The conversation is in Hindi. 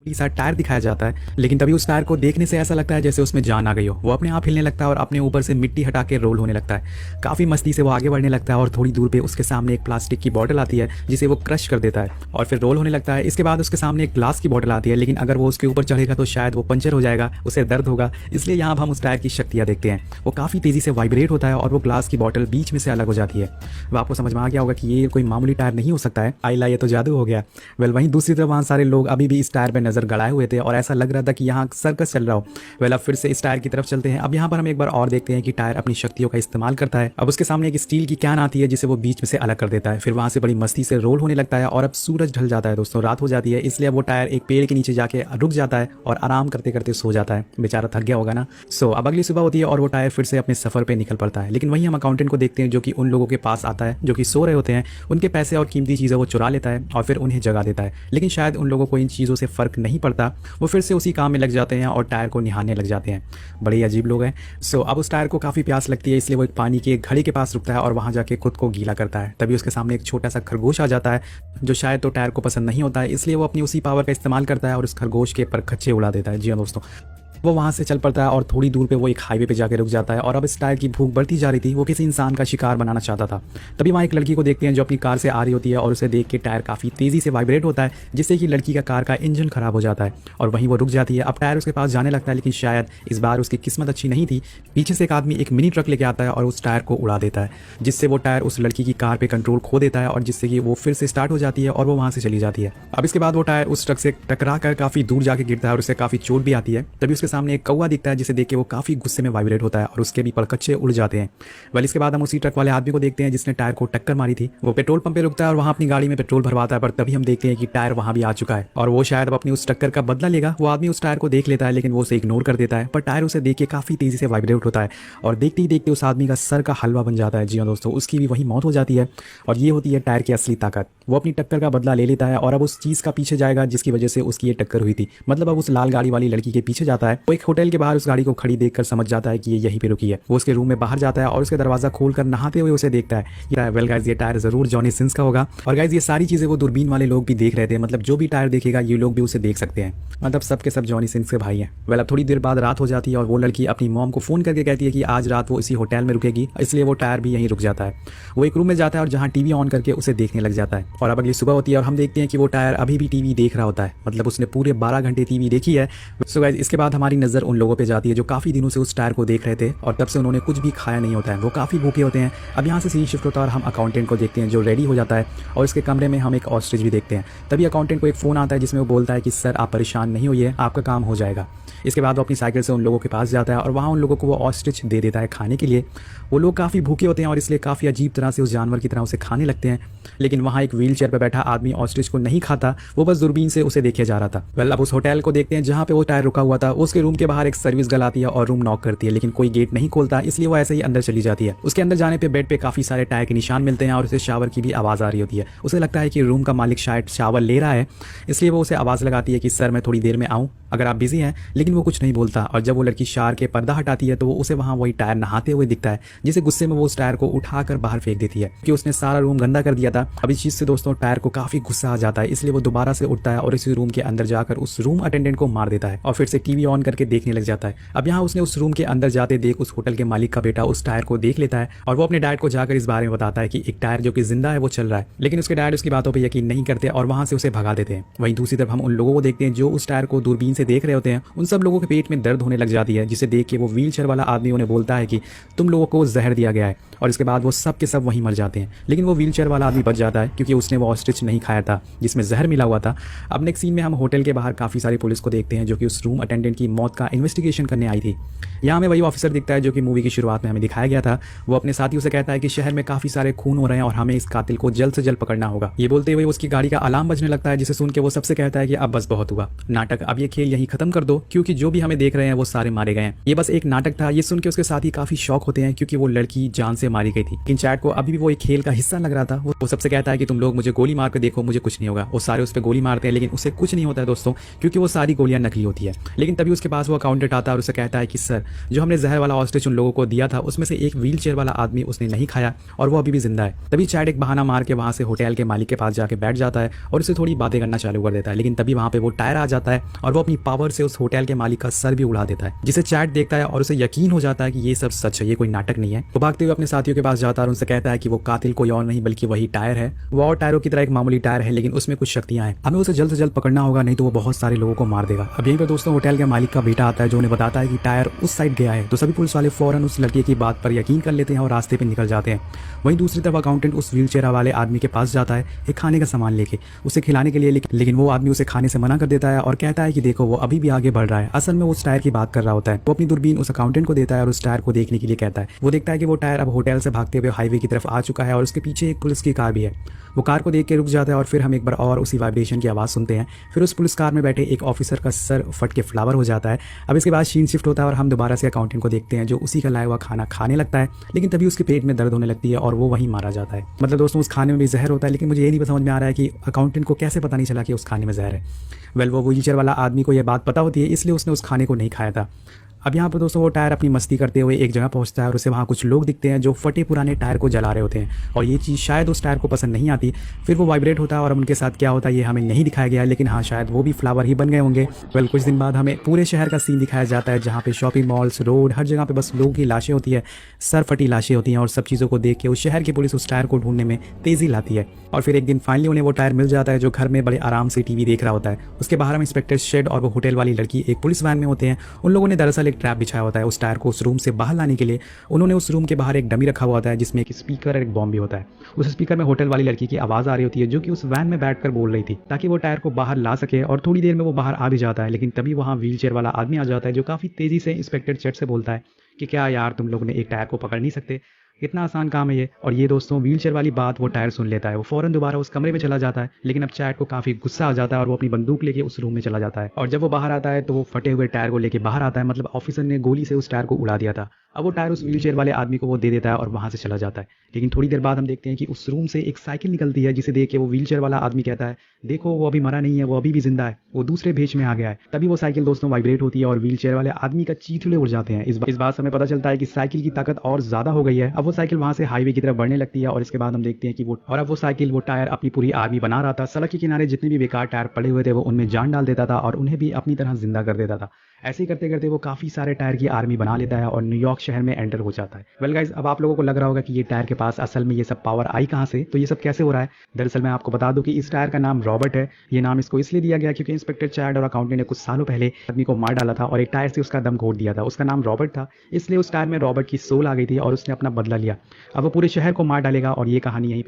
के साथ टायर दिखाया जाता है, लेकिन तभी उस टायर को देखने से ऐसा लगता है जैसे उसमें जान आ गई हो। वो अपने आप हिलने लगता है और अपने ऊपर से मिट्टी हटा के रोल होने लगता है। काफ़ी मस्ती से वो आगे बढ़ने लगता है और थोड़ी दूर पे उसके सामने एक प्लास्टिक की बॉटल आती है जिसे वो क्रश कर देता है और फिर रोल होने लगता है। इसके बाद उसके सामने एक ग्लास की बॉटल आती है, लेकिन अगर वो उसके ऊपर चढ़ेगा तो शायद वो पंचर हो जाएगा, उसे दर्द होगा। इसलिए यहाँ हम उस टायर की शक्तियाँ देखते हैं। वो काफ़ी तेज़ी से वाइब्रेट होता है और वो ग्लास की बॉटल बीच में से अलग हो जाती है। वो आपको समझ में आ गया होगा कि ये कोई मामूली टायर नहीं हो सकता है। आइला, ये तो जादू हो गया। वेल, वहीं दूसरी तरफ वहाँ सारे लोग अभी भी इस टायर पर नजर गड़ाए हुए थे और ऐसा लग रहा था कि यहाँ सर्कस चल रहा हो। वेल, अब फिर से इस टायर की तरफ चलते हैं। अब यहाँ पर हम एक बार और देखते हैं कि टायर अपनी शक्तियों का इस्तेमाल करता है। अब उसके सामने एक स्टील की कैन आती है जिसे वो बीच में से अलग कर देता है। फिर वहाँ से बड़ी मस्ती से रोल होने लगता है और अब सूरज ढल जाता है दोस्तों, रात हो जाती है। इसलिए वो टायर एक पेड़ के नीचे जाके रुक जाता है और आराम करते करते सो जाता है। बेचारा थक गया होगा ना। अब अगली सुबह होती है और वो टायर फिर से अपने सफर पे निकल पड़ता है। लेकिन वहीं हम अकाउंटेंट को देखते हैं जो कि उन लोगों के पास आता है जो कि सो रहे होते हैं। उनके पैसे और कीमती चीज़ें वो चुरा लेता है और फिर उन्हें जगा देता है। लेकिन शायद उन लोगों को इन चीज़ों से फ़र्क नहीं पड़ता। वो फिर से उसी काम में लग जाते हैं और टायर को निहारने लग जाते हैं। बड़े ही अजीब लोग हैं। अब उस टायर को काफ़ी प्यास लगती है, इसलिए वो एक पानी की एक घड़ी के पास रुकता है और वहाँ जाके खुद को गीला करता है। तभी उसके सामने एक छोटा सा खरगोश आ जाता है जो शायद तो टायर को पसंद नहीं होता है, इसलिए वो अपनी उसी पावर का इस्तेमाल करता है और उस खरगोश के परखच्चे उड़ा देता है। जी हाँ दोस्तों, वो वहाँ से चल पड़ता है और थोड़ी दूर पे वो एक हाईवे पे जाके रुक जाता है। और अब इस टायर की भूख बढ़ती जा रही थी। वो किसी इंसान का शिकार बनाना चाहता था। तभी वहाँ एक लड़की को देखते हैं जो अपनी कार से आ रही होती है और उसे देख के टायर काफ़ी तेज़ी से वाइब्रेट होता है, जिससे कि लड़की का कार का इंजन खराब हो जाता है और वहीं वो रुक जाती है। अब टायर उसके पास जाने लगता है, लेकिन शायद इस बार उसकी किस्मत अच्छी नहीं थी। पीछे से एक आदमी एक मिनी ट्रक लेके आता है और उस टायर को उड़ा देता है, जिससे वो टायर उस लड़की की कार पर कंट्रोल खो देता है और जिससे कि वो फिर से स्टार्ट हो जाती है और वो वहाँ से चली जाती है। अब इसके बाद वो टायर उस ट्रक से टकरा कर काफ़ी दूर जाके गिरता है और उसे काफ़ी चोट भी आती है। तभी उसके सामने एक कौवा दिखता है जिसे देख के वो काफी गुस्से में वाइब्रेट होता है और उसके भी परकच्चे उड़ जाते हैं। वेल, इसके बाद हम उसी ट्रक वाले आदमी को देखते हैं जिसने टायर को टक्कर मारी थी। वो पेट्रोल पंप पे रुकता है और वहां अपनी गाड़ी में पेट्रोल भरवाता है, पर तभी हम देखते हैं कि टायर वहां भी आ चुका है और वो शायद अब अपनी उस टक्कर का बदला लेगा। वो आदमी उस टायर को देख लेता है, लेकिन वो उसे इग्नोर कर देता है, पर टायर उसे देख के काफी तेजी से वाइब्रेट होता है और देखते ही देखते उस आदमी का सर का हलवा बन जाता है। जी हाँ दोस्तों, उसकी भी वही मौत हो जाती है और ये होती है टायर की असली ताकत। वो अपनी टक्कर का बदला ले लेता है और अब उस चीज का पीछे जाएगा जिसकी वजह से उसकी ये टक्कर हुई थी। मतलब अब उस लाल गाड़ी वाली लड़की के पीछे जाता है। वो एक होटल के बाहर उस गाड़ी को खड़ी देखकर समझ जाता है कि ये यहीं पे रुकी है। वो उसके रूम में बाहर जाता है और उसके दरवाजा खोलकर नहाते हुए उसे देखता है। वेल गाइस, ये टायर जरूर जॉनी सिंस का होगा। और गाइस, ये सारी चीजें वो दूरबीन वाले लोग भी देख रहे थे। मतलब जो भी टायर देखेगा ये लोग भी उसे देख सकते हैं। मतलब सबके सब जॉनी सिंस के भाई हैं। वेल, अब थोड़ी देर बाद रात हो जाती है और वो लड़की अपनी मॉम को फोन करके कहती है कि आज रात वो इसी होटल में रुकेगी, इसलिए वो टायर भी यहीं रुक जाता है। वो एक रूम में जाता है और जहाँ टीवी ऑन करके उसे देखने लग जाता है। और अब अगली सुबह होती है और हम देखते हैं कि वो टायर अभी भी टीवी देख रहा होता है। मतलब उसने पूरे 12 घंटे टीवी देखी है। सो गाइस, इसके बाद हमारी नजर उन लोगों पे जाती है जो काफी दिनों से उस टायर को देख रहे थे और तब से उन्होंने कुछ भी खाया नहीं होता है। वो काफ़ी भूखे होते हैं। अब यहाँ से सीन शिफ्ट होता है और हम अकाउंटेंट को देखते हैं जो रेडी हो जाता है और उसके कमरे में हम एक ऑस्ट्रिच भी देखते हैं। तभी अकाउंटेंट को एक फ़ोन आता है जिसमें वो बोलता है कि सर आप परेशान नहीं होइए, आपका काम हो जाएगा। इसके बाद वो अपनी साइकिल से उन लोगों के पास जाता है और वहाँ उन लोगों को वो ऑस्ट्रिच दे देता है खाने के लिए। वो लोग काफ़ी भूखे होते हैं और इसलिए काफ़ी अजीब तरह से उस जानवर की तरह उसे खाने लगते हैं। लेकिन वहाँ एक व्हील चेयर पर बैठा आदमी ऑस्ट्रिच को नहीं खाता, वो बस दूरबीन से उसे देखे जा रहा था। वेल, अब उस होटल को देखते हैं जहाँ पे वो टायर रुका हुआ था। उसके रूम के बाहर एक सर्विस गर्ल आती है और रूम नॉक करती है, लेकिन कोई गेट नहीं खोलता, इसलिए वो ऐसे ही अंदर चली जाती है। उसके अंदर जाने पे बेड पे काफ़ी सारे टायर के निशान मिलते हैं और उसे शावर की भी आवाज़ आ रही होती है। उसे लगता है कि रूम का मालिक शायद शावर ले रहा है, इसलिए वो उसे आवाज़ लगाती है कि सर मैं थोड़ी देर में आऊँ अगर आप बिजी हैं। लेकिन वो कुछ नहीं बोलता और जब वो लड़की शावर के पर्दा हटाती है तो वो उसे वहाँ वही टायर नहाते हुए दिखता है, जिसे गुस्से में वो उस टायर को उठाकर बाहर फेंक देती है क्योंकि उसने सारा रूम गंदा कर दिया था। अब इस चीज़ से दोस्तों टायर को काफ़ी गुस्सा आ जाता है, इसलिए वो दोबारा से उठता है और इसी रूम के अंदर जाकर उस रूम अटेंडेंट को मार देता है और फिर से टीवी ऑन करके देखने लग जाता है। अब यहाँ उसने उस रूम के अंदर जाते देख उस होटल के मालिक का बेटा उस टायर को देख लेता है और वो अपने डैड को जाकर इस बारे में बताता है कि एक टायर जो कि जिंदा है वो चल रहा है। लेकिन उसके डैड उसकी बातों पर यकीन नहीं करते और वहाँ से उसे भगा देते हैं। वहीं दूसरी तरफ हम उन लोगों को देखते हैं जो उस टायर को दूरबीन से देख रहे होते हैं। उन सब लोगों के पेट में दर्द होने लग जाती है, जिसे देख के वो व्हील चेयर वाला आदमी उन्हें बोलता है कि तुम लोगों को जहर दिया गया है और इसके बाद वो सब के सब वहीं मर जाते हैं। लेकिन वो व्हील चेयर वाला आदमी बच जाता है क्योंकि उसने वो ऑस्ट्रिच नहीं खाया था जिसमें जहर मिला हुआ था। अब नेक्स्ट सीन में हम होटल के बाहर काफ़ी सारी पुलिस को देखते हैं जो कि उस रूम अटेंडेंट की मौत का इन्वेस्टिगेशन करने आई थी। यहाँ हमें वही ऑफिसर दिखता है जो कि मूवी की शुरुआत में हमें दिखाया गया था। वो अपने साथियों से कहता है कि शहर में काफ़ी सारे खून हो रहे हैं और हमें इस कातिल को जल्द से जल्द पकड़ना होगा। ये बोलते हुए उसकी गाड़ी का अलार्म बजने लगता है, जिसे सुन के वो सबसे कहता है कि अब बस बहुत हुआ नाटक, अब ये खेल यहीं खत्म कर दो क्योंकि जो भी हमें देख रहे हैं वो सारे मारे गए हैं। ये बस एक नाटक था। ये सुन के उसके साथी काफ़ी शौक होते हैं क्योंकि वो लड़की जान से मारी गई थी। लेकिन चैट को अभी भी वो एक खेल का हिस्सा लग रहा था। वो सबसे कहता है कि तुम लोग मुझे गोली मार कर देखो, मुझे कुछ नहीं होगा। वो सारे उस पर गोली मारते हैं लेकिन उसे कुछ नहीं होता है दोस्तों, क्योंकि वो सारी गोलियां नकली होती है। लेकिन तभी उसके पास वो अकाउंटेंट आता है और उसे कहता है कि सर, जो हमने जहर वाला ऑस्ट्रिच उन लोगों को दिया था उसमें से एक व्हील चेयर वाला आदमी उसने नहीं खाया और वो अभी भी जिंदा है। तभी चैड एक बहाना मार के वहाँ से होटल के मालिक के पास जाके बैठ जाता है और उसे थोड़ी बातें करना चालू कर देता है। लेकिन तभी वहाँ पे वो टायर आ जाता है और वो अपनी पावर से उस होटल के मालिक का सर भी उड़ा देता है, जिसे चैड देखता है और उसे यकीन हो जाता है कि ये सब सच है, ये कोई नाटक नहीं है। वो भागते हुए अपने साथियों के पास जाता है और उनसे कहता है कि वो कातिल कोई और नहीं बल्कि वही टायर है। वो और टायरों की तरह एक मामूली टायर है, लेकिन उसमें कुछ शक्तियां हैं। हमें उसे जल्द से जल्द पकड़ना होगा, नहीं तो वो बहुत सारे लोगों को मार देगा। अब यहीं पर दोस्तों होटल के मालिक का बेटा आता है जो उन्हें बताता है कि टायर उस साइड गया है। तो सभी पुलिस वाले फौरन उस लड़के की बात पर यकीन कर लेते हैं और रास्ते पे निकल जाते हैं। वहीं दूसरी तरफ अकाउंटेंट उस व्हीलचेयर वाले आदमी के पास जाता है एक खाने का सामान लेके उसे खिलाने के लिए, लेकिन वो आदमी उसे खाने से मना कर देता है और कहता है कि देखो वो अभी भी आगे बढ़ रहा है। असल में वो उस टायर की बात कर रहा होता है। वो अपनी दूरबीन उस अकाउंटेंट को देता है और उस टायर को देखने के लिए कहता है। वो देखता है कि वो टायर अब होटल से भागते हुए हाईवे की तरफ आ चुका है और उसके पीछे एक पुलिस की कार भी है। वो कार को देख के रुक जाता है और फिर हम एक बार और उसी वाइब्रेशन की आवाज़ सुनते हैं। फिर उस पुलिस कार में बैठे एक ऑफिसर का सर फट के फ्लावर हो जाता है। अब इसके बाद सीन शिफ्ट होता है और हम दोबारा से अकाउंटेंट को देखते हैं जो उसी का लाया हुआ खाना खाने लगता है, लेकिन तभी उसके पेट में दर्द होने लगती है और वो वहीं मारा जाता है। मतलब दोस्तों उस खाने में भी जहर होता है, लेकिन मुझे ये नहीं समझ में आ रहा है कि अकाउंटेंट को कैसे पता नहीं चला कि उस खाने में जहर है। वो व्हीलचेयर वाला आदमी को यह बात पता होती है, इसलिए उसने उस खाने को नहीं खाया था। अब यहाँ पर दोस्तों वो टायर अपनी मस्ती करते हुए एक जगह पहुँचता है और उसे वहाँ कुछ लोग दिखते हैं जो फटे पुराने टायर को जला रहे होते हैं और ये चीज़ शायद उस टायर को पसंद नहीं आती। फिर वो वाइब्रेट होता है और उनके साथ क्या होता है ये हमें नहीं दिखाया गया है, लेकिन हाँ शायद वो भी फ्लावर ही बन गए होंगे। कुछ दिन बाद हमें पूरे शहर का सीन दिखाया जाता है जहाँ पे शॉपिंग मॉल्स, रोड, हर जगह पे बस लोगों की लाशें होती है, सर फटी लाशें होती हैं और सब चीज़ों को देख के उस शहर की पुलिस उस टायर को ढूंढने में तेज़ी लाती है। और फिर एक दिन फाइनली उन्हें वो टायर मिल जाता है जो घर में बड़े आराम से टीवी देख रहा होता है। उसके बाहर हम इंस्पेक्टर शेड और वो होटल वाली लड़की एक पुलिस वैन में होते हैं। उन लोगों ने दरअसल एक ट्रैप बिछाया होता है उस टायर को उस रूम से बाहर लाने के लिए। उन्होंने उस रूम के बाहर एक डमी रखा हुआ होता है जिसमें एक स्पीकर और एक बॉम्ब भी होता है। उस स्पीकर में होटल वाली लड़की की आवाज़ आ रही होती है जो कि उस वैन में बैठकर बोल रही थी ताकि वो टायर को बाहर ला सके। और थोड़ी देर में वो बाहर आ भी जाता है, लेकिन तभी वहाँ व्हीलचेयर वाला आदमी आ जाता है जो काफ़ी तेज़ी से इंस्पेक्टर शेड से बोलता है कि क्या यार तुम लोग ने एक टायर को पकड़ नहीं सकते, इतना आसान काम है ये। और ये दोस्तों व्हीलचेयर वाली बात वो टायर सुन लेता है। वो फौरन दोबारा उस कमरे में चला जाता है, लेकिन अब चैट को काफ़ी गुस्सा आ जाता है और वो अपनी बंदूक लेके उस रूम में चला जाता है। और जब वो बाहर आता है तो वो फटे हुए टायर को लेके बाहर आता है, मतलब ऑफिसर ने गोली से उस टायर को उड़ा दिया था। अब वो टायर उस व्हीलचेयर वाले आदमी को वो दे देता है और वहाँ से चला जाता है। लेकिन थोड़ी देर बाद हम देखते हैं कि उस रूम से एक साइकिल निकलती है जिसे देख के वो व्हीलचेयर वाला आदमी कहता है देखो वो अभी मरा नहीं है, वो अभी भी जिंदा है, वो दूसरे भेज में आ गया है। तभी वो साइकिल दोस्तों वाइब्रेट होती है और व्हीलचेयर वाले आदमी का चीथड़े उड़ जाते हैं। इस बात से हमें पता चलता है कि साइकिल की ताकत और ज्यादा हो गई है। अब वो साइकिल वहाँ से हाईवे की तरफ बढ़ने लगती है और इसके बाद हम देखते हैं कि वो साइकिल वो टायर अपनी पूरी आर्मी बना रहा था। सड़क के किनारे जितने भी बेकार टायर पड़े हुए थे वो उनमें जान डाल देता था और उन्हें भी अपनी तरह जिंदा कर देता था। ऐसे ही करते करते वो काफी सारे टायर की आर्मी बना लेता है और न्यूयॉर्क शहर में एंटर हो जाता है। वेल गाइस, अब आप लोगों को लग रहा होगा कि ये टायर के पास असल में ये सब पावर आई कहाँ से, तो ये सब कैसे हो रहा है। दरअसल मैं आपको बता दूं कि इस टायर का नाम रॉबर्ट है। ये नाम इसको इसलिए दिया गया क्योंकि इंस्पेक्टर चैड और अकाउंटेंट ने कुछ सालों पहले आदमी को मार डाला था और एक टायर से उसका दम घोट दिया था। उसका नाम रॉबर्ट था, इसलिए उस टायर में रॉबर्ट की सोल आ गई थी और उसने अपना बदला लिया। अब वो पूरे शहर को मार डालेगा और ये कहानी यहीं